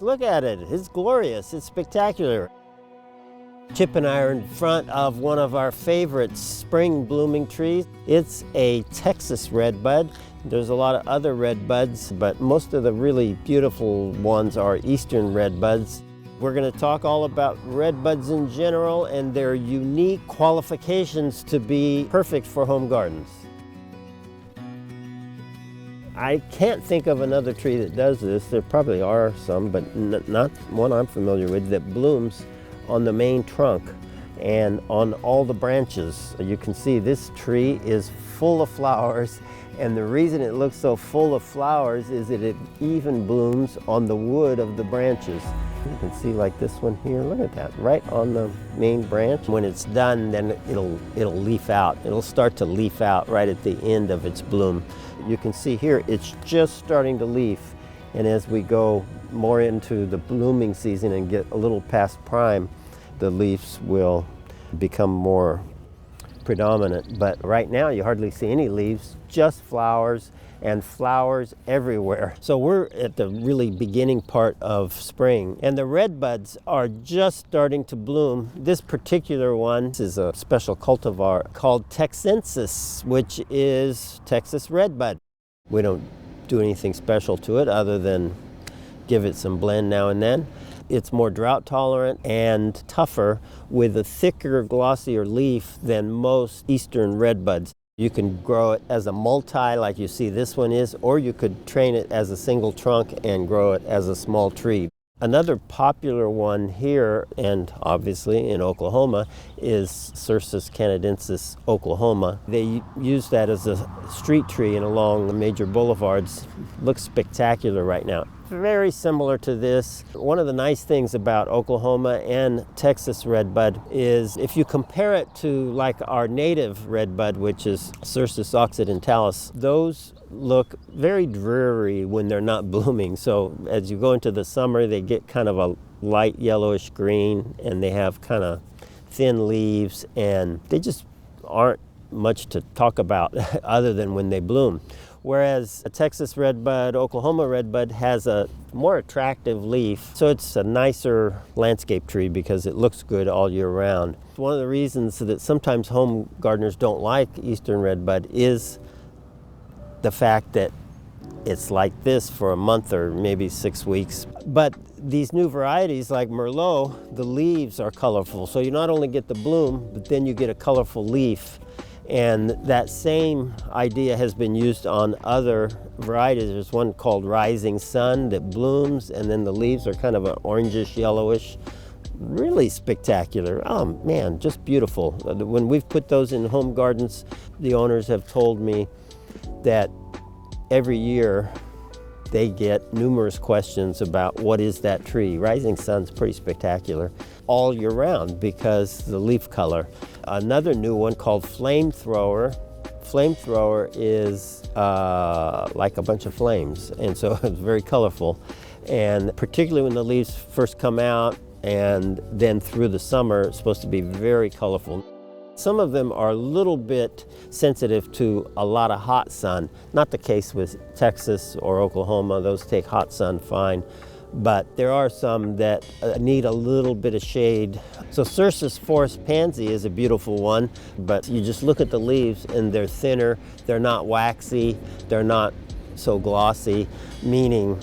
Look at it, it's glorious, it's spectacular. Chip and I are in front of one of our favorite spring blooming trees. It's a Texas redbud. There's a lot of other redbuds, but most of the really beautiful ones are Eastern redbuds. We're going to talk all about redbuds in general and their unique qualifications to be perfect for home gardens. I can't think of another tree that does this. There probably are some, but not one I'm familiar with that blooms on the main trunk and on all the branches. You can see this tree is full of flowers, and the reason it looks so full of flowers is that it even blooms on the wood of the branches. You can see like this one here, look at that, right on the main branch. When it's done, then it'll leaf out. It'll start to leaf out right at the end of its bloom. You can see here, it's just starting to leaf. And as we go more into the blooming season and get a little past prime, the leaves will become more predominant. But right now you hardly see any leaves, just flowers, and flowers everywhere. So we're at the really beginning part of spring, and the redbuds are just starting to bloom. This particular one is a special cultivar called Cercis, which is Texas redbud. We don't do anything special to it other than give it some blend now and then. It's more drought tolerant and tougher with a thicker, glossier leaf than most Eastern redbuds. You can grow it as a multi like you see this one is, or you could train it as a single trunk and grow it as a small tree. Another popular one here, and obviously in Oklahoma, is Cercis canadensis, Oklahoma. They use that as a street tree and along the major boulevards. Looks spectacular right now. Very similar to this. One of the nice things about Oklahoma and Texas redbud is if you compare it to like our native redbud, which is Cercis occidentalis, those look very dreary when they're not blooming. So as you go into the summer, they get kind of a light yellowish green, and they have kind of thin leaves, and they just aren't much to talk about other than when they bloom. Whereas a Texas redbud, Oklahoma redbud has a more attractive leaf, so it's a nicer landscape tree because it looks good all year round. One of the reasons that sometimes home gardeners don't like Eastern redbud is the fact that it's like this for a month or maybe 6 weeks. But these new varieties like Merlot, the leaves are colorful. So you not only get the bloom, but then you get a colorful leaf. And that same idea has been used on other varieties. There's one called Rising Sun that blooms, and then the leaves are kind of an orangish, yellowish. Really spectacular. Oh man, just beautiful. When we've put those in home gardens, the owners have told me that every year they get numerous questions about what is that tree. Rising Sun's pretty spectacular all year round because the leaf color. Another new one called Flamethrower. Flamethrower is like a bunch of flames, and so it's very colorful. And particularly when the leaves first come out and then through the summer, it's supposed to be very colorful. Some of them are a little bit sensitive to a lot of hot sun. Not the case with Texas or Oklahoma, those take hot sun fine. But there are some that need a little bit of shade. So Cercis forest pansy is a beautiful one, but you just look at the leaves and they're thinner, they're not waxy, they're not so glossy, meaning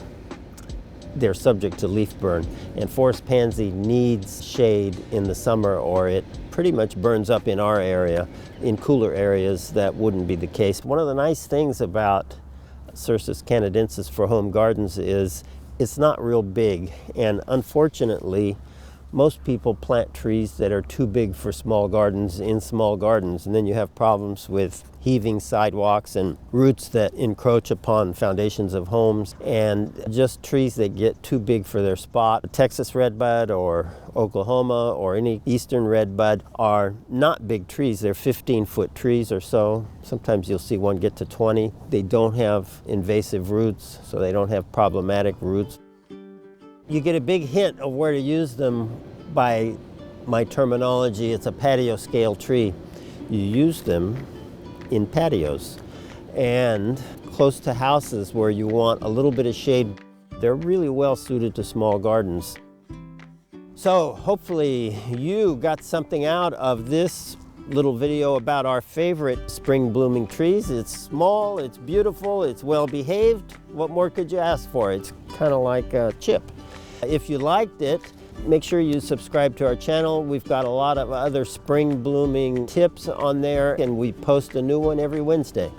they're subject to leaf burn. And forest pansy needs shade in the summer or it pretty much burns up in our area. In cooler areas, that wouldn't be the case. One of the nice things about Cercis canadensis for home gardens is it's not real big, and unfortunately most people plant trees that are too big for small gardens in small gardens, and then you have problems with heaving sidewalks and roots that encroach upon foundations of homes, and just trees that get too big for their spot. Texas redbud or Oklahoma or any Eastern redbud are not big trees. They're 15-foot trees or so. Sometimes you'll see one get to 20. They don't have invasive roots, so they don't have problematic roots. You get a big hint of where to use them by my terminology. It's a patio scale tree. You use them in patios and close to houses where you want a little bit of shade. They're really well suited to small gardens. So hopefully you got something out of this little video about our favorite spring blooming trees. It's small, it's beautiful, it's well behaved. What more could you ask for? It's kind of like a chip. If you liked it, make sure you subscribe to our channel. We've got a lot of other spring blooming tips on there, and we post a new one every Wednesday.